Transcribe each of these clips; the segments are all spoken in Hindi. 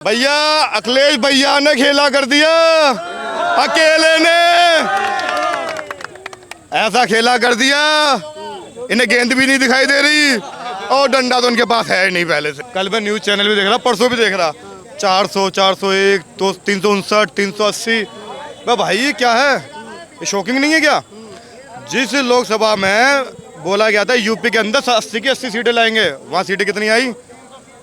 भैया अखिलेश भैया ने खेला कर दिया, अकेले ने ऐसा खेला कर दिया, इन्हें गेंद भी नहीं दिखाई दे रही और डंडा तो उनके पास है नहीं पहले से। कल मैं न्यूज़ चैनल भी देख रहा, परसों भी देख रहा, 400, 401, तो 359, 380। भाई ये क्या है, ये शॉकिंग नहीं है क्या? जिस लोकसभा में बोला गया था यूपी के अंदर 80 की 80 सीटें लाएंगे, वहाँ सीटें कितनी आई?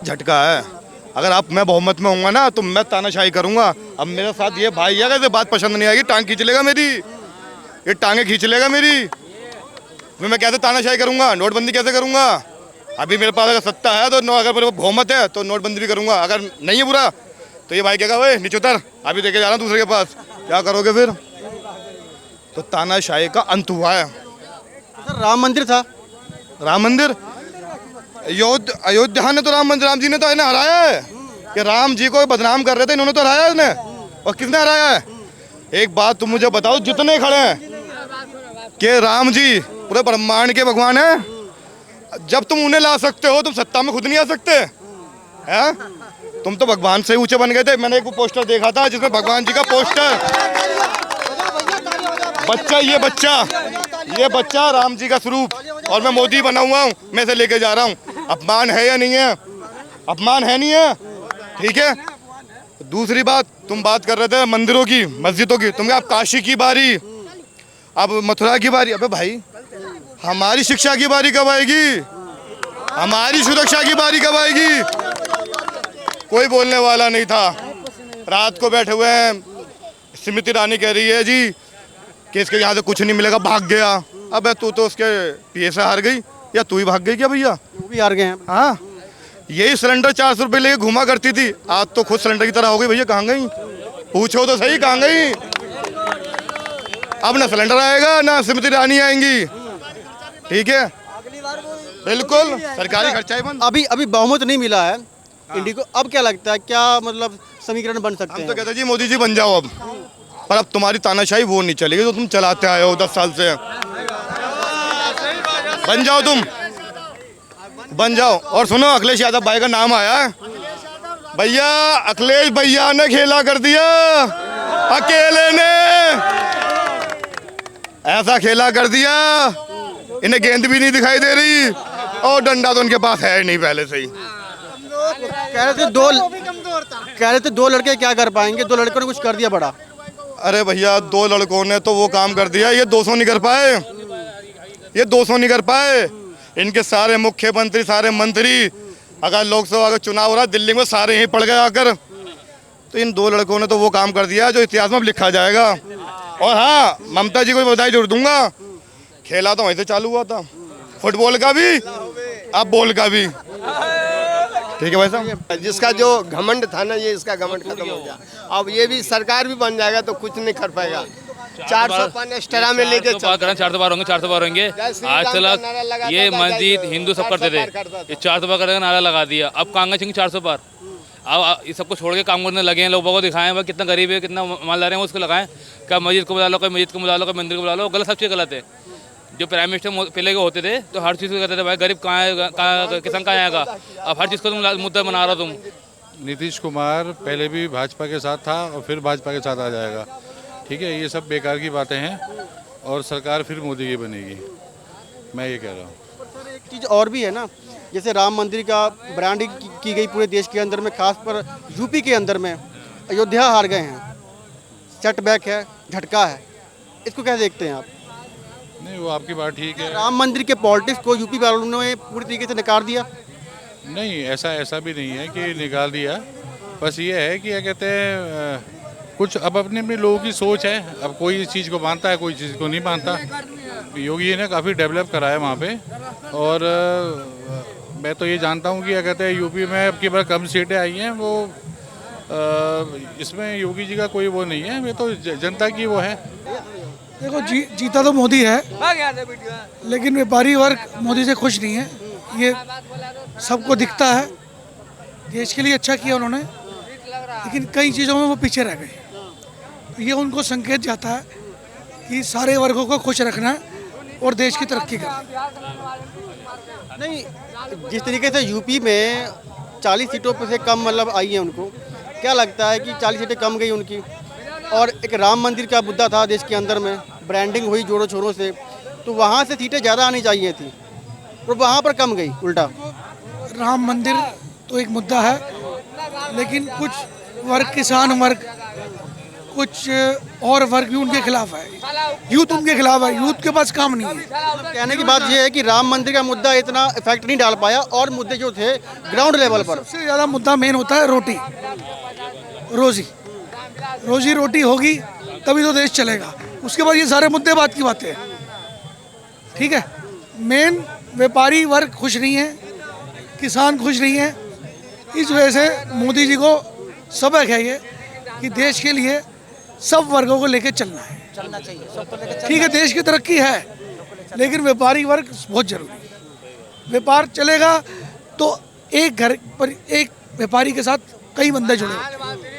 झटका है। अगर आप मैं बहुमत में होऊंगा ना तो मैं तानाशाही करूंगा। अब मेरे साथ ये भाई है, अगर बात पसंद नहीं आएगी टांग खींच लेगा मेरी, ये टांगे खींच लेगा मेरी। फिर मैं कैसे तानाशाही करूंगा, नोटबंदी कैसे करूंगा? अभी मेरे पास अगर सत्ता है तो अगर मेरे बहुमत है तो नोटबंदी भी करूंगा। अगर नहीं है बुरा तो ये भाई कहेगा ओए नीचे उतर, अभी देखे जा रहा हूँ दूसरे के पास, क्या करोगे फिर? तो तानाशाही का अंत हुआ है। सर राम मंदिर था, राम मंदिर अयोध्या ने तो राम जी ने तो इन्हें हराया है कि राम जी को बदनाम कर रहे थे, इन्होंने तो हराया है इन्हें। और किसने हराया है? एक बात तुम मुझे बताओ, जितने खड़े हैं कि राम जी पूरे ब्रह्मांड के भगवान हैं, जब तुम उन्हें ला सकते हो तुम सत्ता में खुद नहीं आ सकते हैं? तुम तो भगवान से ऊंचे बन गए थे। मैंने एक पोस्टर देखा था जिसमें भगवान जी का पोस्टर, ये बच्चा राम जी का स्वरूप, और मैं मोदी बना हुआ हूँ, मैं इसे लेके जा रहा हूँ। अपमान है या नहीं है? अपमान है नहीं है? ठीक है। दूसरी बात, तुम बात कर रहे थे मंदिरों की, मस्जिदों की, तुम अब काशी की बारी, अब मथुरा की बारी। अबे भाई हमारी शिक्षा की बारी कब आएगी? हमारी सुरक्षा की बारी कब आएगी? कोई बोलने वाला नहीं था। रात को बैठे हुए हैं, स्मृति ईरानी कह रही है जी कि इसके यहाँ से कुछ नहीं मिलेगा, भाग गया। अब तू तो उसके पीए से हार गई, या तू ही भाग गई क्या भैया? वो भी हार गए हैं। हाँ, यही सिलेंडर 400 रुपये लेके घुमा करती थी, आज तो खुद सिलेंडर की तरह हो गई। भैया कहाँ गई? पूछो तो सही, कहाँ गई? अब ना सिलेंडर आएगा ना स्मृति ईरानी आएंगी। ठीक है, बिल्कुल सरकारी खर्चा ही बंद। अभी बहुमत नहीं मिला है इंडी को, अब क्या लगता है, क्या मतलब समीकरण बन सकते हम हैं? तो कहते हैं जी मोदी जी बन जाओ अब, पर अब तुम्हारी तानाशाही वो नहीं चलेगी जो तुम चलाते आए हो 10 साल से। बन जाओ, तुम बन जाओ। और सुनो, अखिलेश यादव भाई का नाम आया है, भैया अखिलेश भैया ने खेला कर दिया, अकेले ने ऐसा खेला कर दिया, इन्हें गेंद भी नहीं दिखाई दे रही और डंडा तो उनके पास है नहीं पहले से ही। कह रहे थे दो लड़के क्या कर पाएंगे, दो लड़कों ने कुछ कर दिया बड़ा। अरे भैया 2 लड़कों ने तो वो काम कर दिया, ये 200 नहीं कर पाए, ये 200 नहीं कर पाए। इनके सारे मुख्यमंत्री, सारे मंत्री, अगर लोकसभा का चुनाव हो रहा दिल्ली में, सारे ही पड़ गए आकर। तो इन 2 लड़कों ने तो वो काम कर दिया जो इतिहास में लिखा जाएगा। और हाँ, ममता जी को बधाई जरूर दूंगा, खेला तो वहीं से चालू हुआ था, फुटबॉल का भी, अब बॉल का भी। ठीक है भाई साहब, जिसका जो घमंड था ना, ये इसका घमंड खत्म हो गया। अब ये भी सरकार भी बन जाएगा तो कुछ नहीं कर पाएगा। 405 एक्स्ट्रा में लेके 400 बार होंगे, 400 बार होंगे। आज तक ये मस्जिद हिंदू सब करते थे, ये 400 बार करने का नारा लगा दिया। अब कांग्रेस चाहिए 400 बार। अब ये सबको छोड़ के काम करने लगे हैं, लोगों को दिखाएं भाई कितना गरीब है, कितना मालदार है, उसको लगाएं। क्या मस्जिद को बुला लो, कोई मस्जिद को बुला लो, कोई मंदिर को बुला लो, गलत, सब चीज़ गलत है। जो प्राइम मिनिस्टर पहले के होते थे तो हर चीज़ को कहते थे भाई गरीब कहाँ है, कहाँ किसान कहाँ आएगा। अब हर चीज़ को तुम मुद्दा बना रहे हो तुम। नीतीश कुमार पहले भी भाजपा के साथ था और फिर भाजपा के साथ आ जाएगा। ठीक है, ये सब बेकार की बातें हैं और सरकार फिर मोदी की बनेगी, मैं ये कह रहा हूँ। सर एक चीज़ और भी है ना, जैसे राम मंदिर का ब्रांडिंग की गई पूरे देश के अंदर में, खासकर यूपी के अंदर में अयोध्या हार गए हैं, सेटबैक है, झटका है, इसको क्या देखते हैं आप? नहीं, वो आपकी बात ठीक है। राम मंदिर के पॉलिटिक्स को यूपी वालों ने पूरी तरीके से नकार दिया। नहीं, ऐसा भी नहीं है कि निकाल दिया, बस ये है कि क्या कहते हैं, कुछ अब अपने अपने लोगों की सोच है। अब कोई इस चीज़ को मानता है, कोई चीज़ को नहीं मानता। योगी ने काफ़ी डेवलप करा है वहाँ पे, और मैं तो ये जानता हूँ कि क्या कहते हैं यूपी में अब की बार कम सीटें आई हैं, वो इसमें योगी जी का कोई वो नहीं है, वे तो जनता की वो है। देखो जीता तो मोदी है, लेकिन व्यापारी वर्ग मोदी से खुश नहीं है, ये सबको दिखता है। देश के लिए अच्छा किया उन्होंने, लेकिन कई चीज़ों में वो पीछे रह गए। तो ये उनको संकेत जाता है कि सारे वर्गों को खुश रखना है और देश की तरक्की करना। नहीं, जिस तरीके से यूपी में 40 सीटों पर से कम मतलब आई है उनको, क्या लगता है कि 40 सीटें कम गई उनकी, और एक राम मंदिर का मुद्दा था देश के अंदर में, ब्रांडिंग हुई जोरों शोरों से, तो वहाँ से सीटें ज़्यादा आनी चाहिए थी और वहाँ पर कम गई उल्टा। राम मंदिर तो एक मुद्दा है, लेकिन कुछ वर्ग, किसान वर्ग, कुछ और वर्ग भी उनके खिलाफ है, यूथ उनके खिलाफ है, यूथ के पास काम नहीं है। कहने की बात यह है कि राम मंदिर का मुद्दा इतना इफेक्ट नहीं डाल पाया और मुद्दे जो थे ग्राउंड लेवल पर। सबसे ज़्यादा मुद्दा मेन होता है रोटी रोजी, रोजी रोटी होगी तभी तो देश चलेगा, उसके बाद ये सारे मुद्दे बात की बातें हैं। ठीक है, मेन व्यापारी वर्ग खुश नहीं है, किसान खुश नहीं है, इस वजह से मोदी जी को सबक है ये कि देश के लिए सब वर्गों को लेकर चलना है। ठीक है, देश की तरक्की है, लेकिन व्यापारी वर्ग बहुत जरूरी है। व्यापार चलेगा तो एक घर पर एक व्यापारी के साथ कई बंदे जुड़े होते हैं।